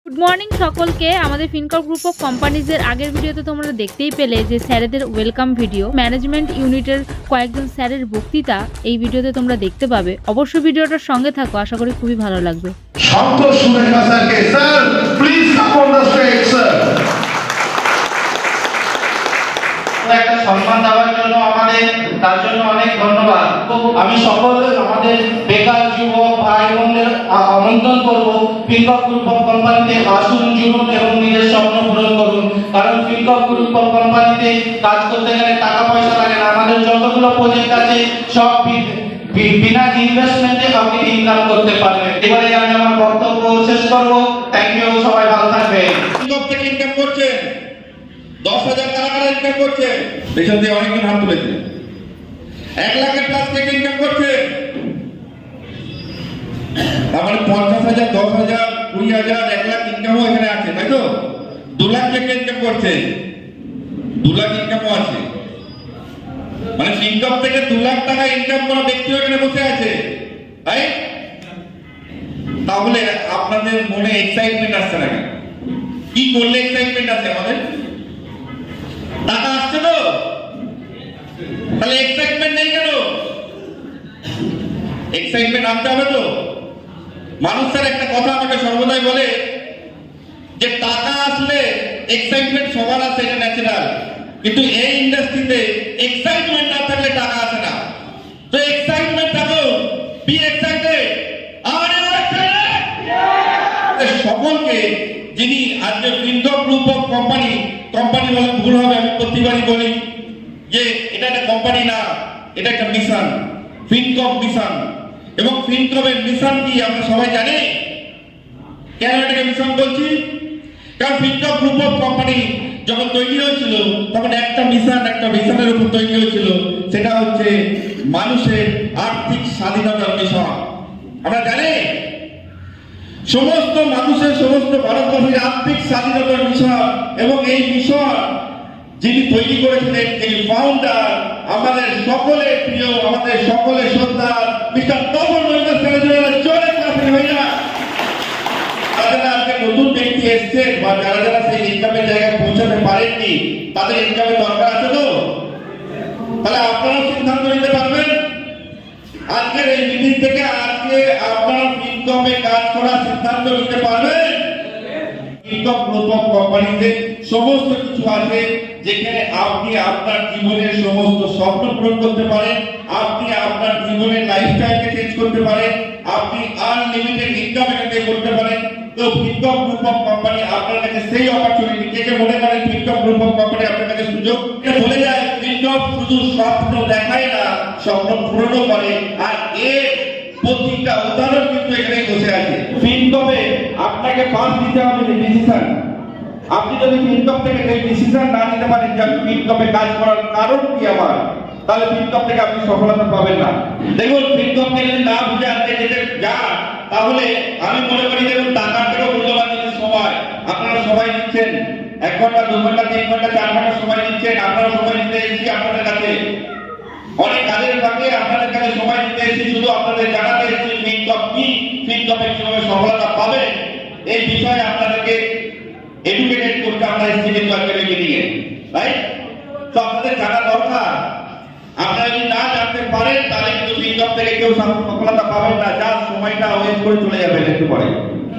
Good morning সকলকে। আমাদের Fincorp group of কোম্পানিজের আগের ভিডিওতে তোমরা দেখতেই পেলে যে স্যারেদের ওয়েলকাম ভিডিও, ম্যানেজমেন্ট ইউনিটের কয়েকজন স্যারের বক্তৃতা এই ভিডিওতে তোমরা দেখতে পাবে। অবশ্যই ভিডিওটার সঙ্গে থাকো, আশা করি খুবই ভালো লাগবে। সন্তোষ সুরেখা স্যারকে, sir please come on the stage sir. একটা সম্মান দেওয়ার জন্য তার জন্য অনেক ধন্যবাদ। আমি সকল আমাদের বেকার যুবক ভাই বোনদের আমন্ত্রণ করব, ফিনকর্প গ্রুপ অফ কোম্পানিতে আসুন, জুড়ুন এবং নিজের স্বপ্ন পূরণ করুন। কারণ ফিনকর্প গ্রুপ অফ কোম্পানিতে কাজ করতে গেলে টাকা পয়সা লাগে না। আমাদের যতগুলো প্রজেক্ট আছে সব বিনা ইনভেস্টমেন্টে আপনি ইনকাম করতে পারবেন। এবারে আমি আমার বক্তব্য শেষ করব। থ্যাংক ইউ, সবাই ভালো থাকবেন। ফিনকর্প থেকে ইনকাম করছেন 10,000 টাকা ইনকাম করছে, পেছন দিয়ে অনেকজন হাত তুলেছে। 1 লাখের প্লাস থেকে ইনকাম করছে, তার মানে 50,000, 10,000, 20,000, 1 লাখ ইনকামও এখানে আছে, তাই তো? 2 লাখ থেকে ইনকাম করছে, 2 লাখ ইনকামও আছে। মানে ফিনকর্প থেকে 2 লাখ টাকা ইনকাম করা ব্যক্তি এখানে বসে আছে, তাই? তাহলে আপনাদের মনে এক্সাইটমেন্ট আসছে না কেন? কি করলে এক্সাইটমেন্ট আছে আমাদের? টাকা আসছে তো, তাহলে এক্সাইটমেন্ট নেই কেন? এক্সাইটমেন্ট আনতে হবে তো। মানুষের একটা কথা আমাকে সর্বদাই বলে যে টাকা আসলে এক্সাইটমেন্ট সবার আছে, এটা ন্যাচারাল। কিন্তু এই ইন্ডাস্ট্রিতে এক্সাইটমেন্ট না থাকলে টাকা আসে না। তো এক্সাইটমেন্ট থাকো, বি এক্সাইটেড। সকলকে যিনি আজকে ফিনকর্প গ্রুপ অফ কোম্পানি বলে ভুল হবে, আমি প্রতিবারই বলি যে এটা একটা কোম্পানি না, এটা একটা মিশন, ফিনকর্প মিশন। এবং ফিনকর্পের মিশন কি আমরা সবাই জানি। কেন এটাকে মিশন বলছি? কারণ ফিনকর্প গ্রুপ অফ কোম্পানি যখন তৈরি হয়েছিল তখন একটা মিশনের উপর তৈরি হয়েছিল, সেটা হচ্ছে মানুষের আর্থিক স্বাধীনতার মিশন। আমরা জানি সমস্ত মানুষের, সমস্ত ভারতবাসীর আর্থিক স্বাধীনতার মিশন। এবং এই মিশন যিনি তৈরি করেছিলেন, এই ফাউন্ডার, আমাদের সকলের প্রিয়, আমাদের সকলের শ্রদ্ধার মিস্টার তপন মহিলা স্যারের জোরে কাছে হইয়া যারা আজকে নতুন ব্যক্তি এসছেন বা যারা সেই ইনকামের জায়গায় পৌঁছাতে পারেননি, তাদের ইনকামের দরকার আছে তো। তাহলে আপনারা সিদ্ধান্ত নিতে পারবেন আজকের এই মিটিং থেকে, আজকে আপনারা ফিনকর্পে কাজ করার সিদ্ধান্ত নিতে পারবেন। ফিনকর্প গ্রুপ অফ কোম্পানিতে সমস্ত কিছু আছে যেখানে আপনি আপনার জীবনের সমস্ত স্বপ্ন পূরণ করতে পারেন, আপনি আপনার জীবনের লাইফস্টাইলকে চেঞ্জ করতে পারেন, আপনি আনলিমিটেড ইনকাম এখানে করতে পারেন। তো ফিনকর্প গ্রুপ অফ কোম্পানি আপনার কাছে সেই অপরচুনিটি। কে মনে করেন ফিনকর্প গ্রুপ অফ কোম্পানি আপনার কাছে সুযোগ? বলে যায় ফিনকর্প শুধু স্বপ্ন দেখায় না, স্বপ্ন পূরণও করে। আর এর প্রতিটা উদাহরণ কিন্তু এখানে বসে আছে। ফিনকর্পে আপনাকে পাস দিতে হবে ডিসিশন। আপনি যদি ফিনকর্প থেকে এই ডিসিশন না নিতে পারেন যে আমি ফিনকর্পে কাজ করার কারণ কি আমার, তাহলে ফিনকর্প থেকে আপনি সফলতা পাবেন না। দেখুন, ফিনকর্পকে যদি না বুঝে আনতে যেতে যান, তাহলে আমি মনে করি দেখুন টাকার থেকেও মূল্যবান জিনিস সময়। আপনারা সবাই দিচ্ছেন 1 ঘন্টা, 2 ঘন্টা, 3 ঘন্টা, 4 ঘন্টা সময় দিচ্ছেন। আপনারা সময় দিতে এসেছি আপনাদের কাছে, অনেক কাজের ফাঁকে আপনাদের কাছে সময় দিতে এসেছি, শুধু আপনাদের জানাতে এসেছি ফিনকর্প কি, ফিনকর্পে কিভাবে সফলতা পাবেন এই বিষয়ে আপনাদেরকে এডুকেটেড করতে আমরা এসেছি কিন্তু আজকের মিটিংয়ে, রাইট? তো আপনাদের জানা দরকার। আপনারা যদি না জানতে পারেন তাহলে কিন্তু ফিনকর্প থেকে কেউ সফলতা পাবেন না। যার সময়টা ওয়েস্ট করে চলে যাবেন একটু পরে।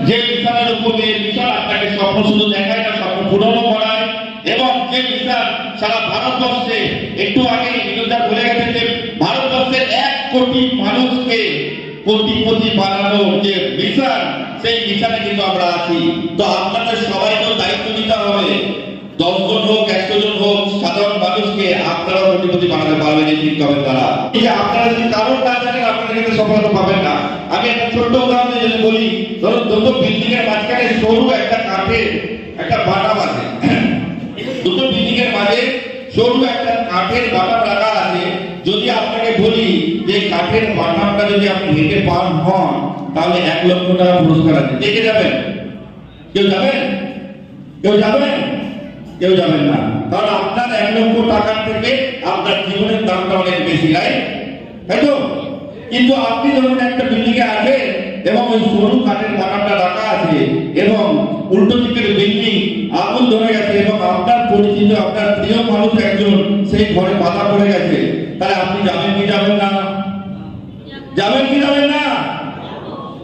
যে মিশনের উপর দিয়ে মিশন আপনাকে স্বপ্ন শুধু দেখায় না, স্বপ্ন পূরণও করায়। এবং যে মিশন সারা ভারতবর্ষে, একটু আগে বিনোদা বলে গেছেন যে ভারতবর্ষের 1 কোটি মানুষকে কোটিপতি বানানোর যে মিশন, সেই মিশনে কিন্তু আমরা আছি। তো আপনাদের সবাইকে দায়িত্ব নিতে হবে। 10 জন হোক, 100 জন হোক, সাধারণ মানুষকে আপনারা কোটিপতি বানাতে পারবেন এই ফিনকর্পের দ্বারা। এই যে আপনারা যদি কারণ না জানেন, আপনারা কিন্তু সফলতা পাবেন না। আমি একটা ছোট্ট উদাহরণ দিয়ে যদি বলি, ধরুন দুটো বিল্ডিং এর মাঝখানে সরু একটা কাঠের একটা বাটাম আছে। দুটো বিল্ডিং এর মাঝে সরু একটা কাঠের বাটাম রাখা আছে। যদি আপনাকে বলি যে কাঠের বাটামটা যদি আপনি ভেঙে পার হন, তাহলে 1 লক্ষ টাকা পুরস্কার আছে। দেখে যাবেন? কেউ যাবেন? কেউ যাবেন? কেউ যাবেন না। কারণ আপনার 1 লক্ষ টাকার থেকে আপনার জীবনের দামটা অনেক বেশি, তাই তো? কিন্তু আপনি ধরুন একটা বিল্ডিং এ আছেন, এবং ওই সরু কাঠের বাগানটা রাখা আছে এবং উল্টো দিকের বিল্ডিং আগুন ধরে গেছে এবং আপনার পরিচিত আপনার প্রিয় মানুষ একজন সেই ঘরে বাধা পড়ে গেছে, তাহলে আপনি যাবেন কি যাবেন না? যাবেন কি যাবেন না?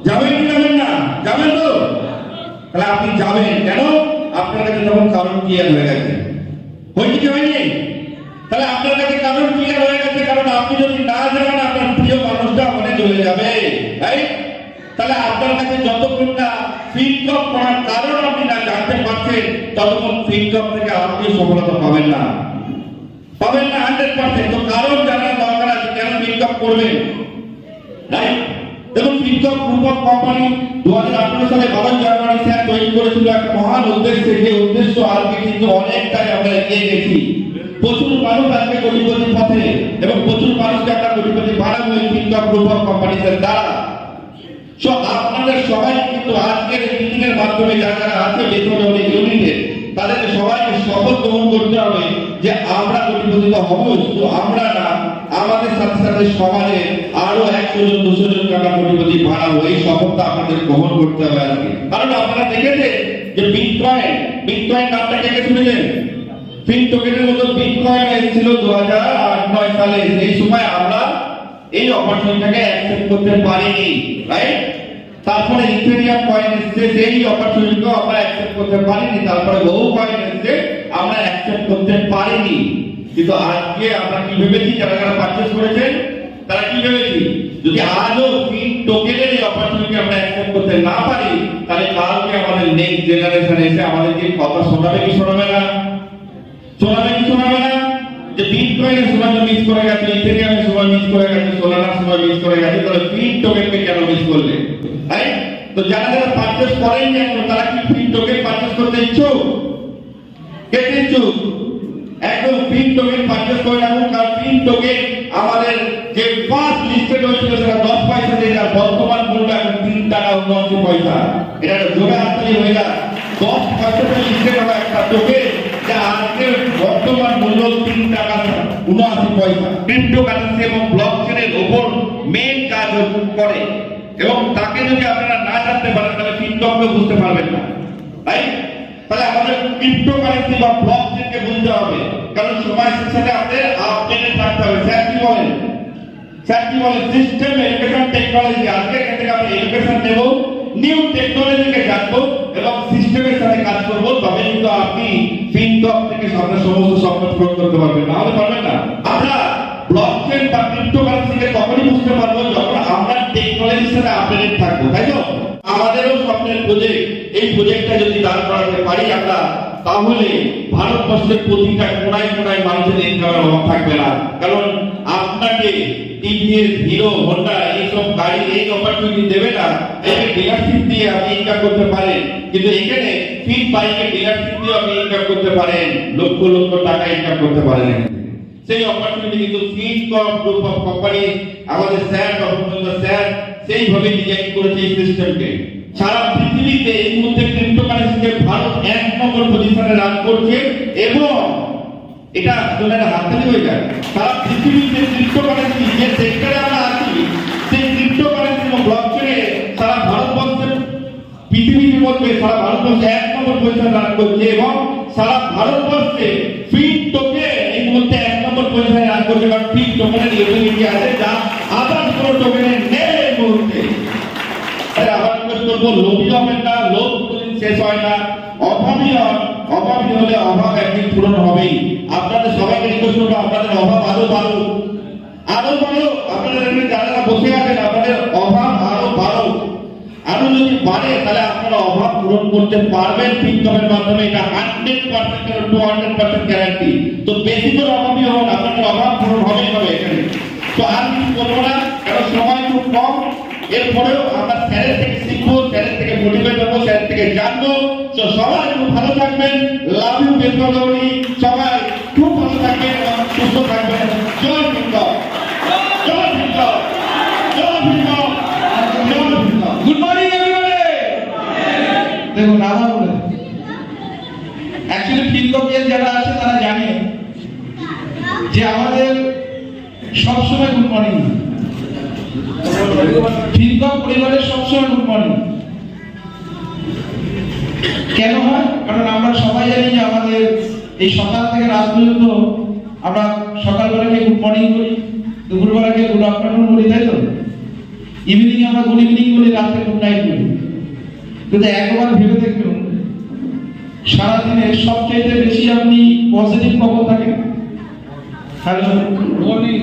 যাবেন কি যাবেন না? যাবেন তো? তাহলে আপনি যাবেন কেন? আপনার কাছে তখন কারণ ক্লিয়ার হয়ে গেছে। হয়নি কি হয়নি? তাহলে আপনার কাছে কারণ ক্লিয়ার হয়ে গেছে, কারণ আপনি যদি না যাবেন আপনার প্রিয় মানুষটা মনে চলে যাবে, তাই? তাহলে আপনার কাছে যতক্ষণ না ফিডব্যাক করার কারণ আপনি না জানতে পারছেন ততক্ষণ ফিডব্যাক থেকে আপনি সফলতা পাবেন না, পাবেন না 100%। তো কারণ জানার দরকার আছে কেন ফিডব্যাক করবেন, রাইট? দেখুন, ফিডব্যাক গ্রুপ অফ কোম্পানি 2018 সালে 12 জানুয়ারি স্যার তৈরি করেছিল একটা মহান উদ্দেশ্যে, যে উদ্দেশ্য আজকে কিন্তু অনেকটাই আমরা এগিয়ে গেছি। প্রচুর মানুষ আজকে কোটিপতির পথে এবং প্রচুর মানুষকে আমরা কোটিপতি বানাবো এই ফিডব্যাক গ্রুপ অফ কোম্পানিজের দ্বারা। সো আপনাদের সবাই কিন্তু আজকের মিটিং এর মাধ্যমে যারা আছে বেতন ইউনিটে তাদেরকে সবাইকে শপথ গ্রহণ করতে হবে যে আমরা কোটিপতি তো হবো, শুধু আমরা না, আমাদের সাথে সাথে সমাজে আরো 100 জন 200 জনকে আমরা কোটিপতি বানাবো। এই শপথটা আপনাদের গ্রহণ করতে হবে আজকে। কারণ আপনারা দেখেছেন যে বিটকয়েন নামটা কে শুনেছেন? ফিন টোকেনের মতো বিটকয়েন এসেছিল 2008-9 সালে। সেই সময় আমরা এই অপরচুনিটিটাকে অ্যাকসেপ্ট করতে পারিনি, রাইট? তারপরে ইথেরিয়াম কয়েন এসেছে, সেই অপরচুনিটিকে আমরা অ্যাকসেপ্ট করতে পারিনি। তারপরে বহু কয়েন এসেছে, আমরা অ্যাকসেপ্ট করতে পারিনি। কিন্তু আজকে আমরা কি ভেবেছি, যারা যারা পারচেজ করেছেন তারা কি ভেবেছি, যদি আজও ফিন টোকেনের এই অপরচুনিটি আমরা অ্যাকসেপ্ট করতে না পারি তাহলে কালকে আমাদের নেক্সট জেনারেশন এসে আমাদেরকে কথা শোনাবে কি শোনাবে না? শোনাবে কি শোনাবে না? যে বিটকয়েনের সময় মিস করে গেছে, ইথেরিয়ামের সময় মিস করে গেছে, সোলানার সময় মিস করে গেছে, তাহলে ফিন টোকেনকে কেন মিস করলে? তাই তো যারা যারা পারচেজ করেননি এখন তারা কি ফিন টোকেন পারচেজ করতে ইচ্ছুক? কে ইচ্ছুক? একদম ফিন টোকেন পারচেজ করে রাখুন, কারণ ফিন টোকেন আমাদের যে ফার্স্ট লিস্টেড হয়েছিল সেটা 10 পয়সা দিয়ে, যার বর্তমান মূল্য এখন 3 টাকা 79 পয়সা। এটা একটা জোড়া হাততালি হয়ে যায়। 10 পয়সাতে লিস্টেড হওয়া একটা টোকেন যা আজকে বর্তমান মূল্য 3 টাকা 79 পয়সা। ক্রিপ্টোকারেন্সি এবং ব্লকচেনের উপর মেইন কাজ করে এবং তাকে যদি আপনারা না জানতে পারেন তাহলে ফিনটককে বুঝতে পারবেন না, তাই? তাহলে আমাদের ক্রিপ্টোকারেন্সি বা ব্লকচেনকে বুঝতে হবে, কারণ সময়ের সাথে আমাদের আপডেটেড থাকতে হবে। স্যার কি বলেন? System education technology. আজকে এখান থেকে আমরা এডুকেশন নেব, নিউ টেকনোলজিকে জানবো এবং সিস্টেমের সাথে কাজ করবো, তবে কিন্তু আপনি ফিনটক থেকে আপনার সমস্ত স্বপ্ন পূরণ করতে পারবেন, না হলে পারবেন না। আমরা ব্লকচেন বা ক্রিপ্টোকারেন্সিকে তখনই বুঝতে পারবো যখন আমরা টেকনোলজির সাথে আপডেটেড থাকবো, তাই তো? আমাদেরও স্বপ্নের প্রজেক্ট, এই প্রজেক্টটা যদি দাঁড় করাতে পারি আমরা, তাহলে ভারতবর্ষের প্রতিটা কোনায় কোনায় মানুষের ইনকামের অভাব থাকবে না। কারণ আপনাকে টিভিএস, হিরো, হোন্ডা এইসব গাড়ি এই অপরচুনিটি দেবে না, একে ডিলারশিপ দিয়ে আপনি ইনকাম করতে পারেন। কিন্তু এখানে ফিন বাইকের ডিলারশিপ দিয়ে আপনি ইনকাম করতে পারেন, লক্ষ লক্ষ টাকা ইনকাম করতে পারেন। সেই অপরচুনিটি কিন্তু ফিনকর্প গ্রুপ অফ কোম্পানি, আমাদের স্যার ডক্টর স্যার সেইভাবে ডিজাইন করেছে এই সিস্টেমকে। সারা পৃথিবীতে এই মুহূর্তে ক্রিপ্টোকারেন্সিকে ভারত 1 নম্বর পজিশনে রান করছে এবং এটা জন্য হাততালি হয়ে যায়। সারা পৃথিবীতে ক্রিপ্টোকারেন্সি যে সেক্টরে আমরা আছি, সেই ক্রিপ্টোকারেন্সি এবং ব্লকচেনে সারা ভারতবর্ষের পৃথিবীর মধ্যে সারা ভারতবর্ষে 1 নম্বর পজিশন রান করছে এবং সারা ভারতবর্ষে ফিন টোকেন এই মুহূর্তে 1 নম্বর পজিশনে রান করছে, কারণ ফিন টোকেনের ইউটিলিটি আছে যা আদার কোনো টোকেনের নেই এই মুহূর্তে। তাই আবার রিকোয়েস্ট করবো, লোভী হবেন না, লোভ কোনদিন শেষ হয় না, অভাবী হন, অভাবী হলে অভাব একদিন পূরণ হবেই। আপনাদের সবাইকে রিকোয়েস্ট করবো আপনাদের অভাব আরো বাড়ুক, আরো বাড়ুক। আপনাদের এখানে যারা বসে আছেন আপনাদের অভাব আরো বাড়ুক, আরো যদি বাড়ে তাহলে আপনারা অভাব পূরণ করতে পারবেন ফিনকমের মাধ্যমে। এটা 100% 200% গ্যারান্টি। তো বেশি করে অভাবী হন, আপনাদের অভাব পূরণ হবেই হবে এখানে। তো আর কিছু বলবো না, কারণ সময় খুব কম। এরপরেও আমরা স্যারের থেকে শিখবো, স্যারের থেকে মোটিভেট হবো, স্যারের থেকে জানবো। তো সবাই খুব ভালো থাকবেন। Love you Bengali. সবাই খুব ভালো থাকবেন এবং সুস্থ থাকবেন। জয় ফিনকম, জয় ফিনকম, জয় ফিনকম, জয় ফিনকম। Good morning everybody. দেখুন রাধা বলে অ্যাকচুয়ালি ফিনকমের যারা আছে তারা জানে যে আমাদের সবসময় গুড মর্নিং, ফিনকম পরিবারের সবসময় গুড মর্নিং কেন হয়? কারণ আমরা সবাই জানি যে আমাদের এই সকাল থেকে রাত পর্যন্ত আমরা সকালবেলাকে গুড মর্নিং বলি, দুপুরবেলাকে গুড আফটারনুন বলি, তাই তো? ইভিনিং আমরা গুড ইভিনিং বলি, রাতে গুড নাইট বলি। কিন্তু একবার ভেবে দেখুন, সারাদিনে সবচেয়ে বেশি আপনি পজিটিভ কখন থাকেন? Hello morning.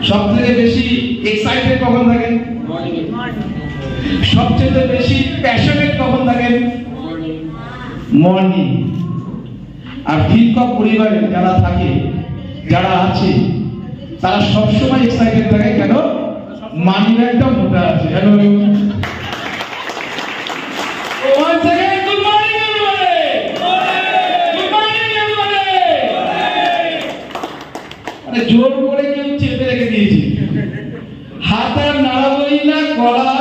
সব থেকে বেশি এক্সাইটেড কখন থাকেন? সবচেয়ে বেশি প্যাশনেট কখন থাকেন? মর্নিং। আর ফিনকম পরিবারে যারা থাকে, যারা আছে, তারা সবসময় এক্সাইটেড থাকে। কেন? মানি ব্যাগটা মোটা আছে। Hello once again, good morning everybody. Good morning everybody. আরে জোর করে কেউ চেপে রেখে দিয়েছে, হাত আর নাড়াবই না, গলা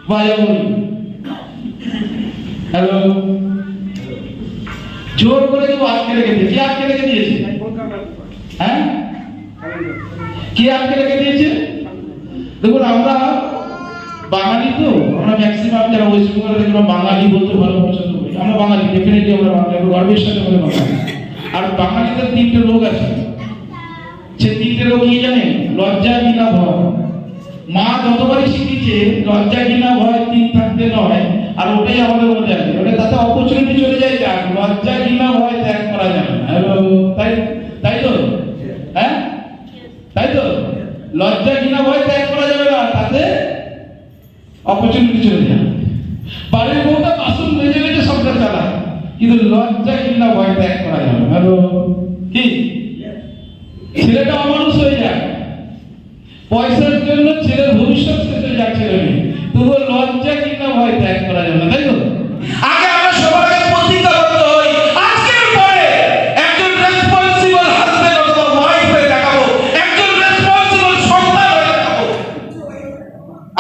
বাজাবই। হ্যালো, জোর করে কেউ আটকে রেখে দিয়েছে। কে আটকে রেখে দিয়েছে? হ্যাঁ, কে আটকে রেখে দিয়েছে? দেখুন, আমরা বাঙালি তো, আমরা ম্যাক্সিমাম যারা ওয়েস্ট বেঙ্গলে দেখুন বাঙালি বলতে ভালো পছন্দ করি। আমরা বাঙালি, ডেফিনেটলি আমরা বাঙালি, গর্বের সাথে বলে বাঙালি। আর বাঙালিদের তিনটে রোগ আছে। সে তিনটে রোগ কি জানেন? লজ্জা, ঘৃণা, ভয়। মা যতবারই শিখিয়েছে লজ্জা, ঘৃণা, ভয় তিন থাকতে নয়, আর ওটাই আমাদের মধ্যে আছে। ওটা তাতে অপরচুনিটি চলে যায়, যাক লজ্জা, ঘৃণা, ভয় ত্যাগ করা যাবে না। তাই তাই তো? হ্যাঁ, তাই তো? লজ্জা, ঘৃণা, ভয় ত্যাগ করা যাবে না, তাতে অপরচুনিটি চলে যায়। বাড়ির বউটা বাসন মেজে মেজে সংসার চালায়, কিন্তু লজ্জা, ঘৃণা, ভয় ত্যাগ করা যাবে না। কি ছেলেটা অমানুষ হয়ে যায়, পয়সার জন্য ছেলের ভবিষ্যৎ শেষ হয়ে যাচ্ছে, তবুও লজ্জা, ঘৃণা, ভয় ত্যাগ করা যাবে না, তাই তো? আগে আমরা সবার আগে প্রতিজ্ঞাবদ্ধ হই, আজকের পরে একজন রেসপন্সিবল হাজবেন্ড অথবা ওয়াইফ হয়ে দেখাবো, একজন রেসপন্সিবল সন্তান হয়ে দেখাবো।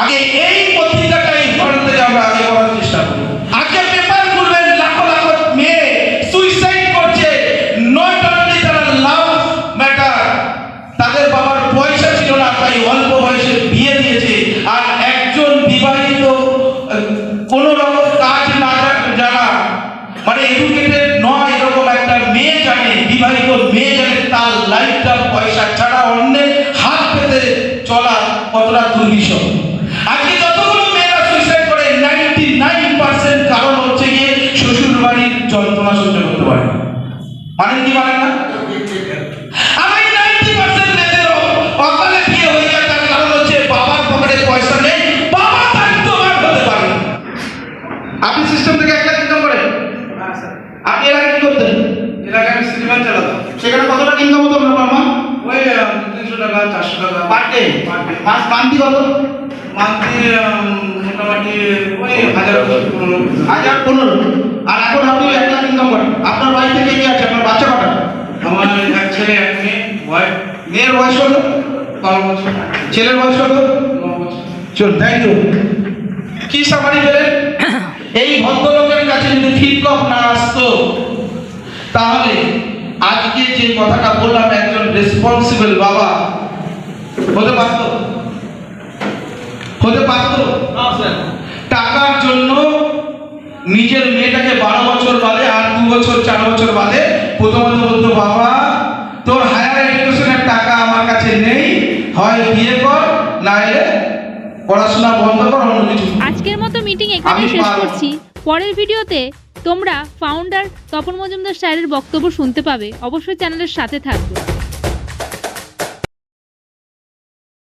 আগে এই প্রতিজ্ঞাটাই ঘরের থেকে আমরা আগে করার চেষ্টা করি। আজকে পেপার খুলবেন, লাখো লাখো মেয়ে সুইসাইড করছে, নট অনলি তারা লাভ ম্যাটার, তাদের বাবার পয়সা ছিল না তাই অল্প বয়সে বিয়ে দিয়েছে। আর একজন বিবাহিত কোনো রকম কাজ না জানা, মানে এডুকেটেড নয় এরকম একটা মেয়ে জানে, বিবাহিত মেয়ে জানে তার লাইফটা পয়সা ছাড়া অন্যের হাত পেতে চলা কতটা দুর্বিষহ। আজকে যতগুলো মেয়েরা সুইসাইড করে 99% কারণ হচ্ছে গিয়ে শ্বশুর বাড়ির যন্ত্রণা সহ্য করতে পারে না। মানে কি মানে না? আমি 90% মেয়েদের অকালে বিয়ে হয়ে যায়, তার কারণ হচ্ছে বাবার পকেটে পয়সা নেই, বাবা দায়িত্ববান হতে পারে। আপনি সিস্টেম থেকে 1 লাখ ইনকাম করেন? আপনি এর আগে কি করতেন? এর আগে আমি সিনেমা চালাতাম। সেখানে কত টাকা ইনকাম হতো আপনার বাবা? ওই 300 টাকা 400 টাকা পার ডে। মাস মান্থলি কত? মান্থলি মোটামুটি ওই 1015। আর এখন আপনি 1 লাখ ইনকাম করেন। আপনার বাড়ি থেকে কি আছে? আপনার বাচ্চা কটা? আমার এক ছেলে এক মেয়ে, ওয়াইফ মেয়ের বয়স কত? 12 বছর, ছেলের বয়স কত? 9 বছর। চল, থ্যাংক ইউ। কি সামারি পেলেন? এই ভদ্রলোকের কাছে যদি ফিনকম না আসতো, তাহলে আজকে যে কথাটা বললাম, একজন রেসপন্সিবল বাবা হতে পারত? হতে পারত? টাকার জন্য নিজের মেয়েটাকে 12 বছর বাদে আর 2 বছর 4 বছর বাদে প্রথমত বলতো, বাবা তোর হায়ার এডুকেশনের টাকা আমার কাছে নেই, হয় বিয়ে কর, না এলে পড়াশোনা বন্ধ কর, অন্য কিছু। আজকের মতো মিটিং এখানেই শেষ করছি। পরের ভিডিওতে তোমরা ফাউন্ডার তপন মজুমদার স্যারের বক্তব্য শুনতে পাবে। অবশ্যই চ্যানেলের সাথে থাকবে।